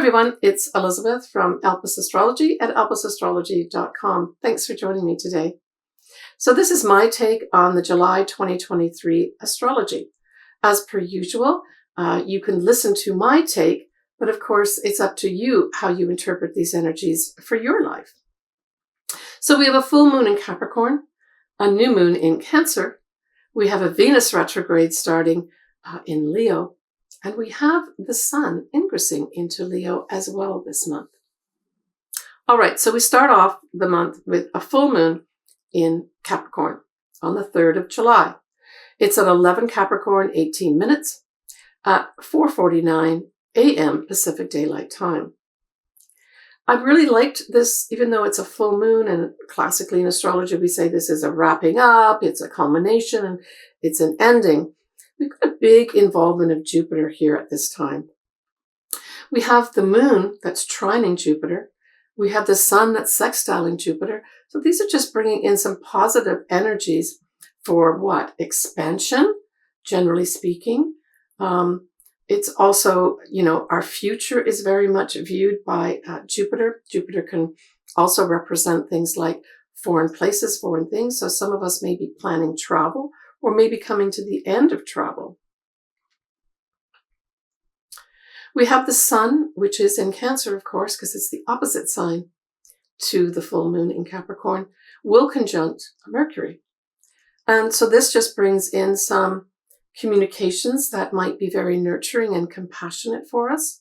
everyone, it's Elizabeth from elpisastrology at elpisastrology.com. Thanks for joining me today. So this is my take on the July 2023 astrology. As per usual, you can listen to my take, but of course it's up to you how you interpret these energies for your life. So we have a full moon in Capricorn, a new moon in Cancer, we have a Venus retrograde starting in Leo, and we have the Sun ingressing into Leo as well this month. All right, so we start off the month with a full moon in Capricorn on the 3rd of July. It's at 11 Capricorn, 18 minutes at 4:49 a.m. Pacific Daylight Time. I really liked this, even though it's a full moon, and classically in astrology we say this is a wrapping up, it's a culmination, and it's an ending. We've got a big involvement of Jupiter here at this time. We have the moon that's trining Jupiter. We have the sun that's sextiling Jupiter. So these are just bringing in some positive energies for what? Expansion, generally speaking. It's also, our future is very much viewed by Jupiter. Jupiter can also represent things like foreign places, foreign things. So some of us may be planning travel or maybe coming to the end of travel. We have the sun, which is in Cancer, of course, because it's the opposite sign to the full moon in Capricorn, will conjunct Mercury. And so this just brings in some communications that might be very nurturing and compassionate for us.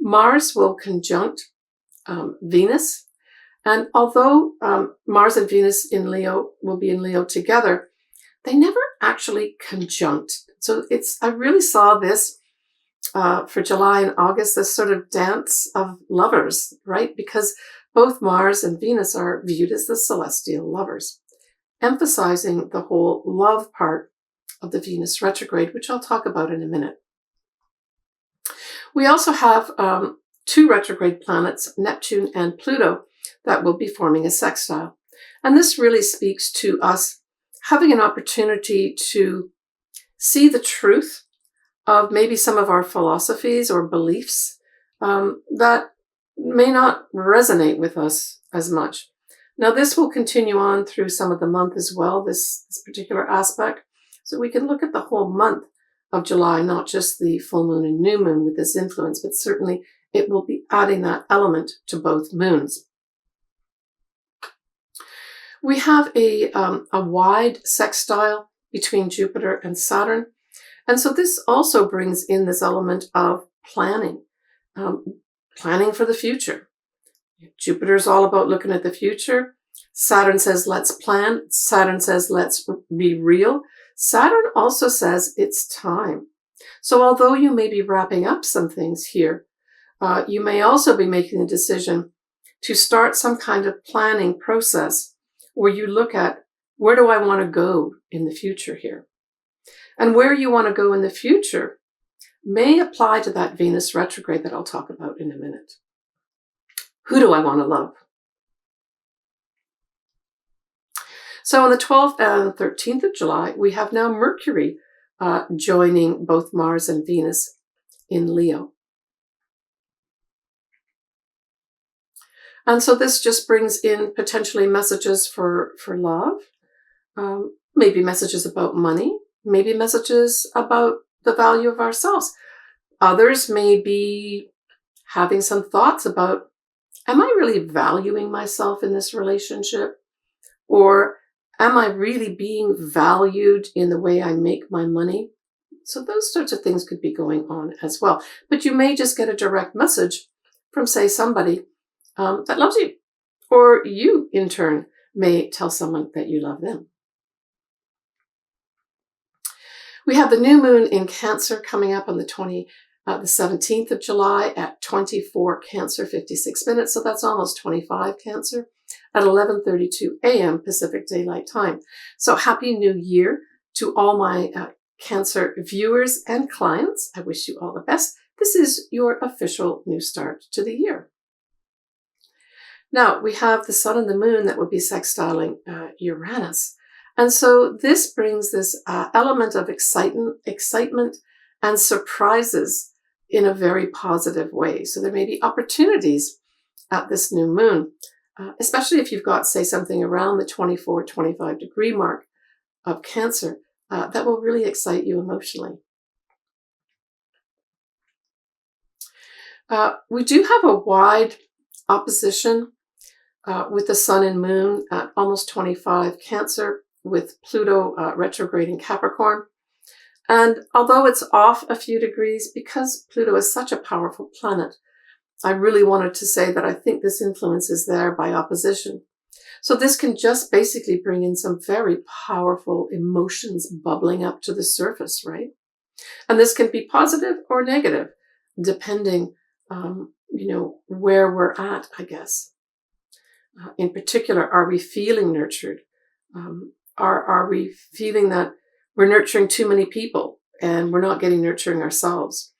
Mars will conjunct Venus. And although Mars and Venus in Leo will be in Leo together, they never actually conjunct. So I really saw this for July and August, this sort of dance of lovers, right? Because both Mars and Venus are viewed as the celestial lovers, emphasizing the whole love part of the Venus retrograde, which I'll talk about in a minute. We also have two retrograde planets, Neptune and Pluto, that will be forming a sextile. And this really speaks to us having an opportunity to see the truth of maybe some of our philosophies or beliefs that may not resonate with us as much. Now, this will continue on through some of the month as well, this particular aspect. So we can look at the whole month of July, not just the full moon and new moon with this influence, but certainly it will be adding that element to both moons. We have a wide sextile between Jupiter and Saturn. And so this also brings in this element of planning, planning for the future. Jupiter is all about looking at the future. Saturn says, let's plan. Saturn says, let's be real. Saturn also says it's time. So although you may be wrapping up some things here, you may also be making a decision to start some kind of planning process where you look at, where do I want to go in the future here? And where you want to go in the future may apply to that Venus retrograde that I'll talk about in a minute. Who do I want to love? So on the 12th and 13th of July, we have now Mercury joining both Mars and Venus in Leo. And so this just brings in potentially messages for love, maybe messages about money, maybe messages about the value of ourselves. Others may be having some thoughts about, am I really valuing myself in this relationship? Or am I really being valued in the way I make my money? So those sorts of things could be going on as well. But you may just get a direct message from, say, somebody that loves you. Or you, in turn, may tell someone that you love them. We have the new moon in Cancer coming up on the 17th of July at 24 Cancer, 56 minutes. So that's almost 25 Cancer at 11:32 a.m. Pacific Daylight Time. So happy new year to all my Cancer viewers and clients. I wish you all the best. This is your official new start to the year. Now, we have the sun and the moon that will be sextiling Uranus. And so this brings this element of excitement and surprises in a very positive way. So there may be opportunities at this new moon, especially if you've got, say, something around the 24, 25 degree mark of Cancer, that will really excite you emotionally. We do have a wide opposition with the Sun and Moon at almost 25 Cancer, with Pluto retrograde in Capricorn. And although it's off a few degrees, because Pluto is such a powerful planet, I really wanted to say that I think this influence is there by opposition. So this can just basically bring in some very powerful emotions bubbling up to the surface, right? And this can be positive or negative, depending, where we're at, I guess. In particular, are we feeling nurtured? Are we feeling that we're nurturing too many people and we're not getting nurturing ourselves?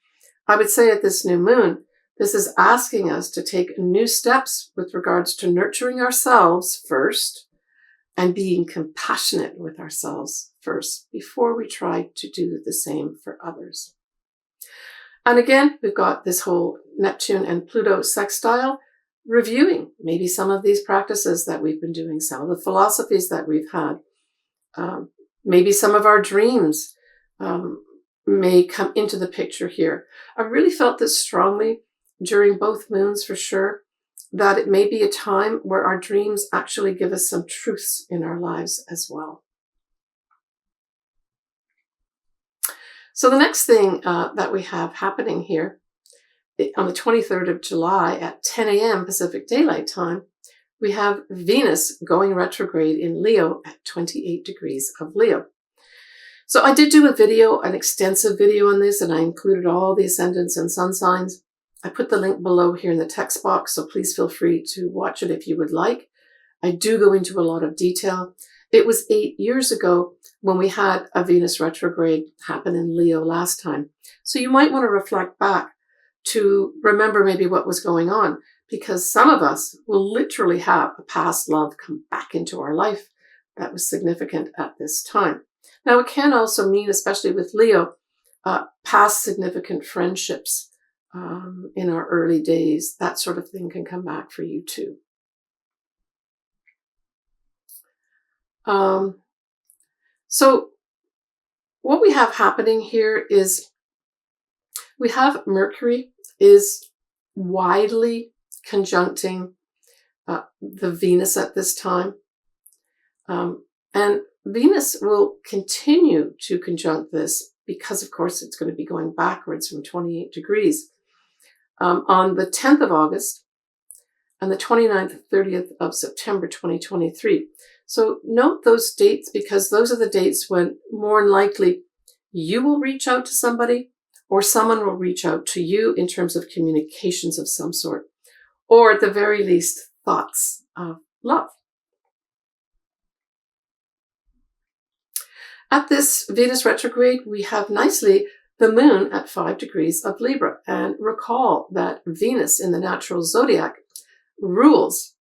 I would say at this new moon, this is asking us to take new steps with regards to nurturing ourselves first and being compassionate with ourselves first before we try to do the same for others. And again, we've got this whole Neptune and Pluto sextile, reviewing maybe some of these practices that we've been doing, some of the philosophies that we've had. Maybe some of our dreams may come into the picture here. I really felt this strongly during both moons for sure, that it may be a time where our dreams actually give us some truths in our lives as well. So the next thing that we have happening here, on the 23rd of July at 10 a.m. Pacific Daylight Time, we have Venus going retrograde in Leo at 28 degrees of Leo. So I did do a video, an extensive video on this, and I included all the ascendants and sun signs. I put the link below here in the text box, so please feel free to watch it if you would like. I do go into a lot of detail. It was 8 years ago when we had a Venus retrograde happen in Leo last time. So you might want to reflect back to remember maybe what was going on, because some of us will literally have a past love come back into our life that was significant at this time. Now, it can also mean, especially with Leo, past significant friendships in our early days. That sort of thing can come back for you too. So what we have happening here is we have Mercury is widely conjuncting the Venus at this time. And Venus will continue to conjunct this because, of course, it's going to be going backwards from 28 degrees on the 10th of August and the 29th and 30th of September 2023. So note those dates, because those are the dates when more than likely you will reach out to somebody or someone will reach out to you in terms of communications of some sort, or at the very least, thoughts of love. At this Venus retrograde, we have nicely the moon at 5 degrees of Libra. And recall that Venus in the natural zodiac rules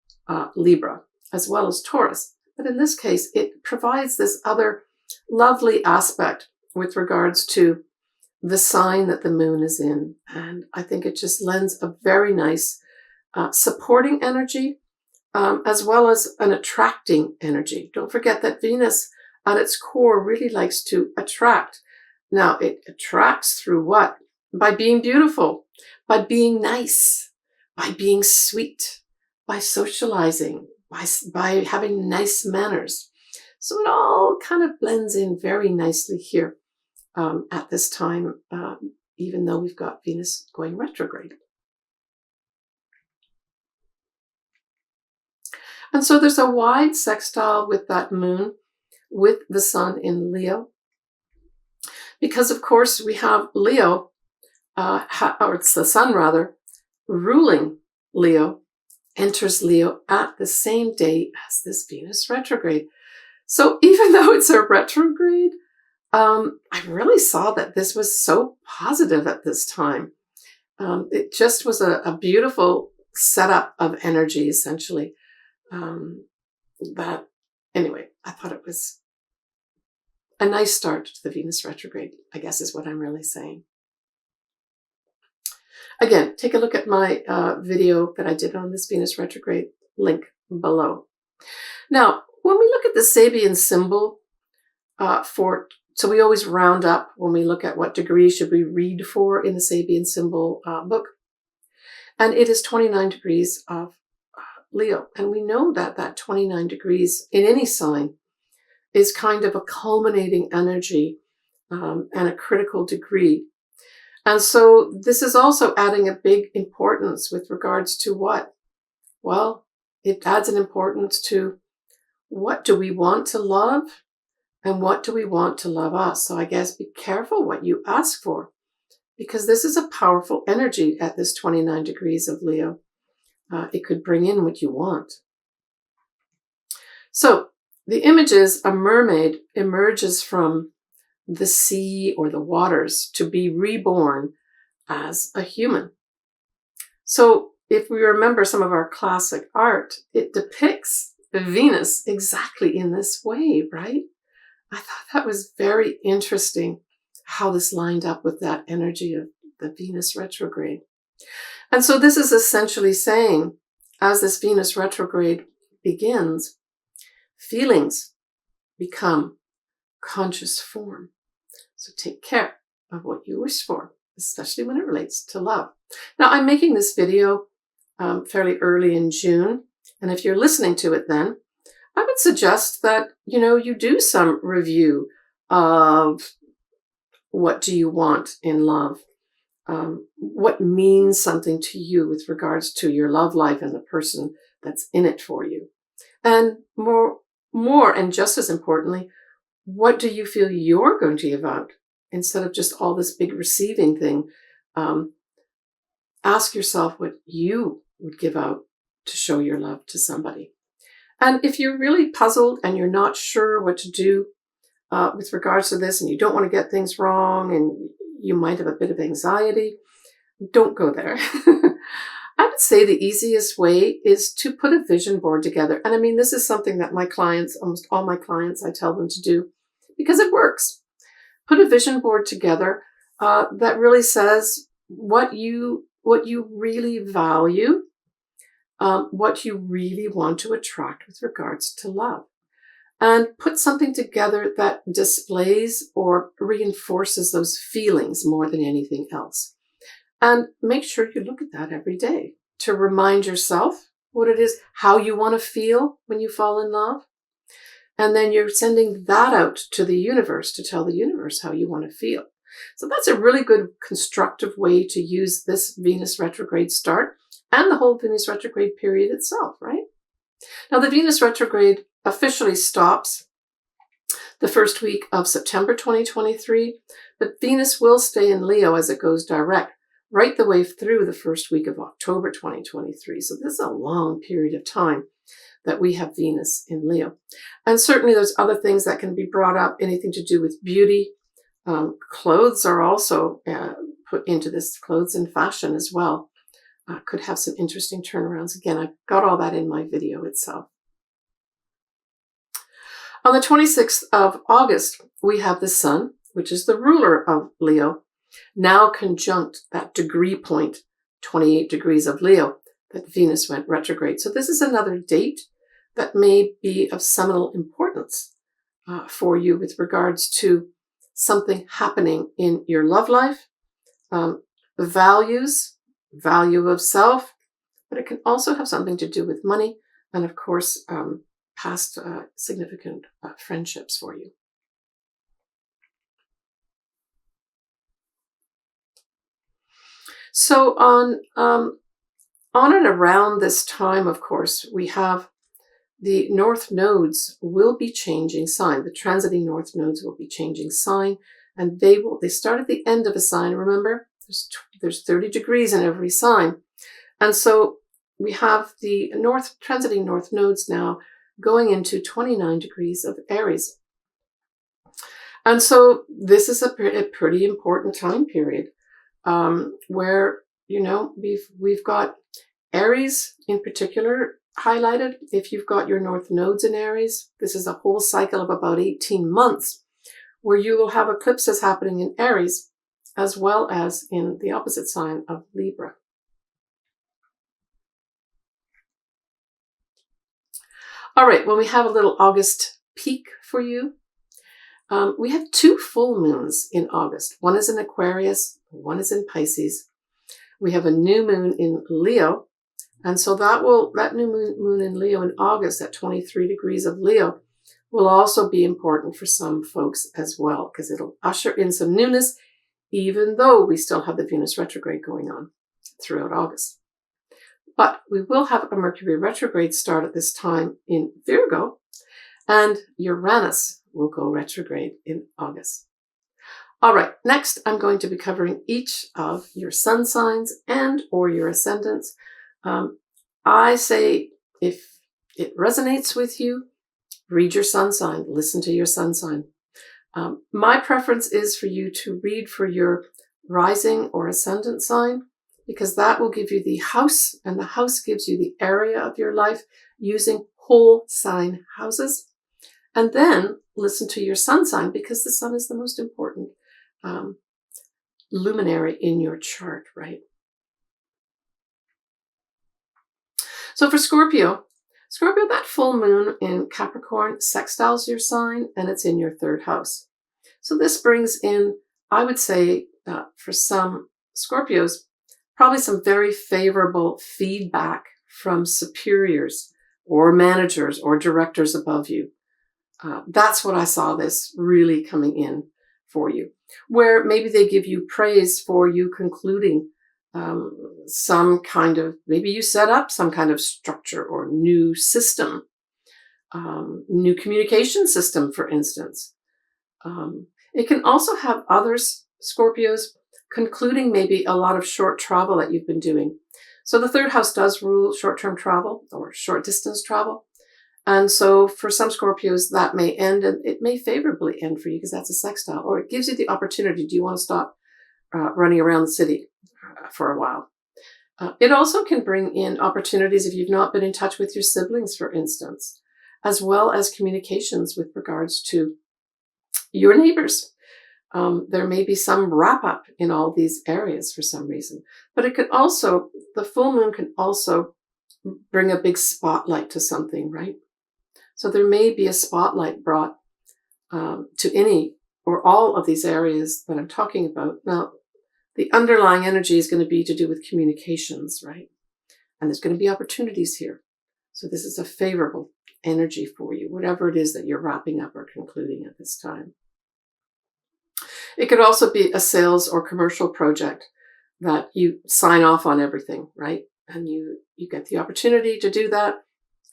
Libra as well as Taurus. But in this case, it provides this other lovely aspect with regards to the sign that the moon is in. And I think it just lends a very nice supporting energy, as well as an attracting energy. Don't forget that Venus at its core really likes to attract. Now, it attracts through what? By being beautiful, by being nice, by being sweet, by socializing, by having nice manners. So it all kind of blends in very nicely here at this time, even though we've got Venus going retrograde. And so there's a wide sextile with that moon, with the sun in Leo. Because, of course, we have Leo, or it's the sun rather, ruling Leo, enters Leo at the same day as this Venus retrograde. So even though it's a retrograde, I really saw that this was so positive at this time. It just was a beautiful setup of energy, essentially. Anyway, I thought it was a nice start to the Venus retrograde, I guess is what I'm really saying. Again, take a look at my video that I did on this Venus retrograde, link below. Now, when we look at the Sabian symbol so we always round up when we look at what degree should we read for in the Sabian symbol book. And it is 29 degrees of Leo. And we know that that 29 degrees in any sign is kind of a culminating energy and a critical degree. And so this is also adding a big importance with regards to what? Well, it adds an importance to what do we want to love and what do we want to love us. So I guess be careful what you ask for, because this is a powerful energy at this 29 degrees of Leo. It could bring in what you want. So the image is a mermaid emerges from the sea or the waters to be reborn as a human. So if we remember some of our classic art, it depicts Venus exactly in this way, right? I thought that was very interesting how this lined up with that energy of the Venus retrograde. And so this is essentially saying, as this Venus retrograde begins, feelings become conscious form. So take care of what you wish for, especially when it relates to love. Now, I'm making this video fairly early in June. And if you're listening to it then, I would suggest that, you do some review of what do you want in love? What means something to you with regards to your love life and the person that's in it for you? And more and just as importantly, what do you feel you're going to give out? Instead of just all this big receiving thing, ask yourself what you would give out to show your love to somebody. And if you're really puzzled and you're not sure what to do with regards to this, and you don't want to get things wrong, and you might have a bit of anxiety, don't go there. I would say the easiest way is to put a vision board together. And I mean, this is something that my clients, almost all my clients, I tell them to do because it works. Put a vision board together that really says what you really value, what you really want to attract with regards to love. And put something together that displays or reinforces those feelings more than anything else. And make sure you look at that every day to remind yourself what it is, how you want to feel when you fall in love. And then you're sending that out to the universe to tell the universe how you want to feel. So that's a really good constructive way to use this Venus retrograde start and the whole Venus retrograde period itself, right? Now, the Venus retrograde officially stops the first week of September 2023, but Venus will stay in Leo as it goes direct right the way through the first week of October 2023. So this is a long period of time that we have Venus in Leo. And certainly there's other things that can be brought up, anything to do with beauty. Clothes are also put into this, clothes and fashion as well. Could have some interesting turnarounds. Again, I've got all that in my video itself. On the 26th of August, we have the Sun, which is the ruler of Leo, now conjunct that degree point, 28 degrees of Leo, that Venus went retrograde. So this is another date that may be of seminal importance for you with regards to something happening in your love life, values, value of self, but it can also have something to do with money and, of course, past significant friendships for you. So on and around this time, of course, we have the north nodes will be changing sign. The transiting north nodes will be changing sign, and they start at the end of a sign. Remember, there's 30 degrees in every sign. And so we have the transiting north nodes now going into 29 degrees of Aries. And so this is a pretty important time period where, we've got Aries in particular highlighted. If you've got your north nodes in Aries, this is a whole cycle of about 18 months where you will have eclipses happening in Aries. as well as in the opposite sign of Libra. All right, well, we have a little August peek for you. We have 2 full moons in August. One is in Aquarius, one is in Pisces. We have a new moon in Leo. And so that new moon in Leo in August at 23 degrees of Leo will also be important for some folks as well, because it'll usher in some newness, even though we still have the Venus retrograde going on throughout August. But we will have a Mercury retrograde start at this time in Virgo, and Uranus will go retrograde in August. All right, next I'm going to be covering each of your sun signs and or your ascendants. I say if it resonates with you, read your sun sign, listen to your sun sign. My preference is for you to read for your rising or ascendant sign, because that will give you the house, and the house gives you the area of your life using whole sign houses. And then listen to your sun sign, because the sun is the most important luminary in your chart, right? So for Scorpio, that full moon in Capricorn sextiles your sign, and it's in your 3rd house. So this brings in, I would say, for some Scorpios, probably some very favorable feedback from superiors or managers or directors above you. That's what I saw this really coming in for you, where maybe they give you praise for you concluding some kind of, maybe you set up some kind of structure or new system, new communication system, for instance. It can also have others, Scorpios, concluding maybe a lot of short travel that you've been doing. So the 3rd house does rule short-term travel or short distance travel. And so for some Scorpios, that may end, and it may favorably end for you because that's a sextile, or it gives you the opportunity. Do you want to stop running around the city for a while? It also can bring in opportunities if you've not been in touch with your siblings, for instance, as well as communications with regards to your neighbors. There may be some wrap up in all these areas for some reason, but it could also, the full moon can also bring a big spotlight to something, right? So there may be a spotlight brought to any or all of these areas that I'm talking about. Now, the underlying energy is going to be to do with communications, right? And there's going to be opportunities here. So this is a favorable energy for you, whatever it is that you're wrapping up or concluding at this time. It could also be a sales or commercial project that you sign off on everything, right? And you get the opportunity to do that,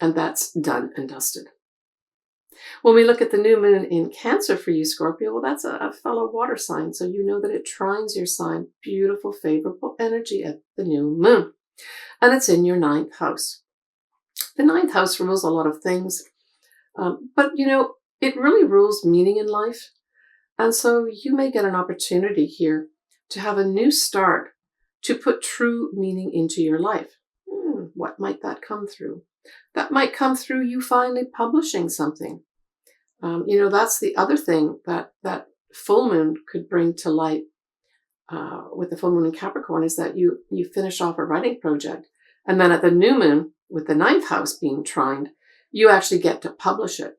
and that's done and dusted. When we look at the new moon in Cancer for you, Scorpio, well, that's a fellow water sign, so you know that it trines your sign. Beautiful, favorable energy at the new moon. And it's in your 9th house. The 9th house rules a lot of things, but, you know, it really rules meaning in life. And so you may get an opportunity here to have a new start, to put true meaning into your life. What might that come through? That might come through you finally publishing something. You know, that's the other thing that full moon could bring to light with the full moon in Capricorn, is that you finish off a writing project. And then at the new moon, with the 9th house being trined, you actually get to publish it.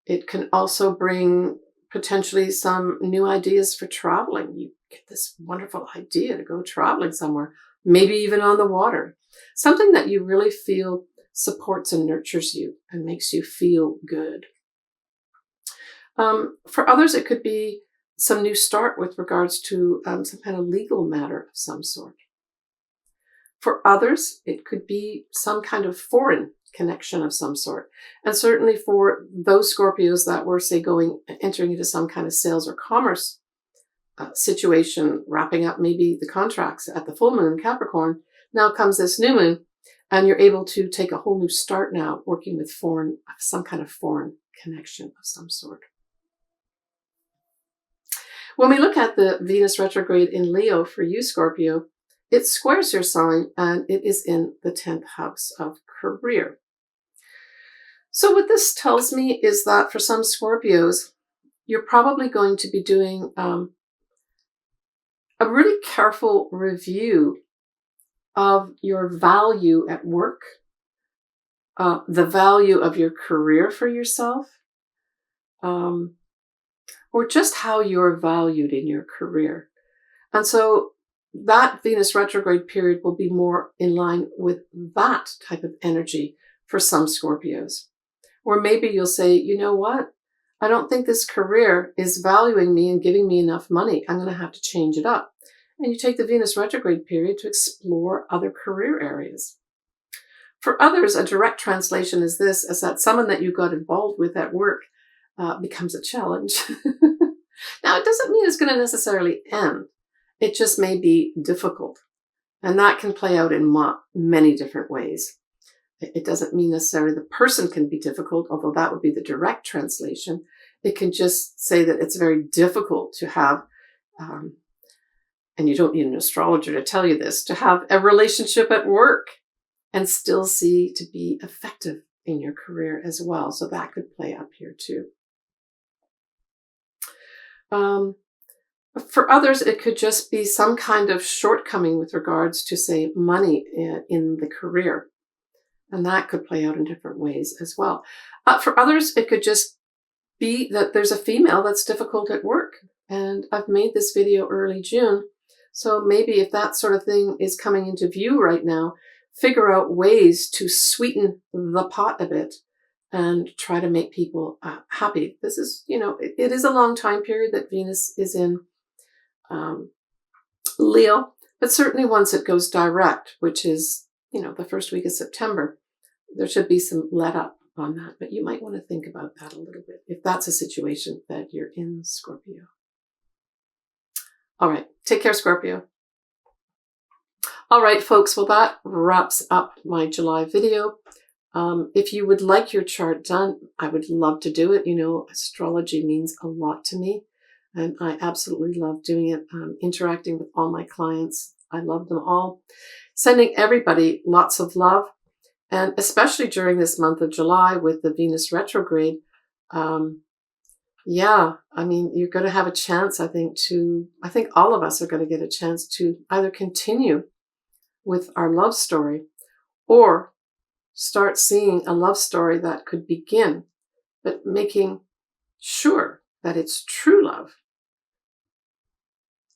It can also bring potentially some new ideas for traveling. You get this wonderful idea to go traveling somewhere, maybe even on the water. Something that you really feel supports and nurtures you and makes you feel good. For others, it could be some new start with regards to some kind of legal matter of some sort. For others, it could be some kind of foreign connection of some sort. And certainly for those Scorpios that were, say, entering into some kind of sales or commerce situation, wrapping up maybe the contracts at the full moon in Capricorn, now comes this new moon, and you're able to take a whole new start now, working with some kind of foreign connection of some sort. When we look at the Venus retrograde in Leo for you, Scorpio, it squares your sign, and it is in the 10th house of career. So what this tells me is that for some Scorpios, you're probably going to be doing a really careful review of your value at work, the value of your career for yourself, or just how you're valued in your career. And so that Venus retrograde period will be more in line with that type of energy for some Scorpios. Or maybe you'll say, you know what? I don't think this career is valuing me and giving me enough money. I'm going to have to change it up. And you take the Venus retrograde period to explore other career areas. For others, a direct translation is this, is that someone that you got involved with at work becomes a challenge. Now, it doesn't mean it's going to necessarily end. It just may be difficult. And that can play out in many different ways. It doesn't mean necessarily the person can be difficult, although that would be the direct translation. It can just say that it's very difficult to have, and you don't need an astrologer to tell you this, to have a relationship at work and still see to be effective in your career as well. So that could play up here too. For others, it could just be some kind of shortcoming with regards to, say, money in the career. And that could play out in different ways as well. For others, it could just be that there's a female that's difficult at work. And I've made this video early June. So maybe if that sort of thing is coming into view right now, figure out ways to sweeten the pot a bit and try to make people happy. This is, it is a long time period that Venus is in Leo, but certainly once it goes direct, which is, the first week of September, there should be some let up on that, but you might want to think about that a little bit if that's a situation that you're in, Scorpio. All right. Take care, Scorpio. All right, folks. Well, that wraps up my July video. If you would like your chart done, I would love to do it. Astrology means a lot to me, and I absolutely love doing it, interacting with all my clients. I love them all. Sending everybody lots of love. And especially during this month of July with the Venus retrograde, you're going to have a chance, I think all of us are going to get a chance to either continue with our love story or start seeing a love story that could begin, but making sure that it's true love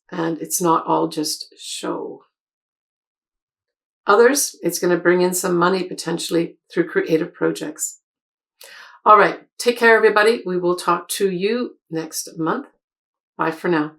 and it's not all just show. Others, it's going to bring in some money potentially through creative projects. All right. Take care, everybody. We will talk to you next month. Bye for now.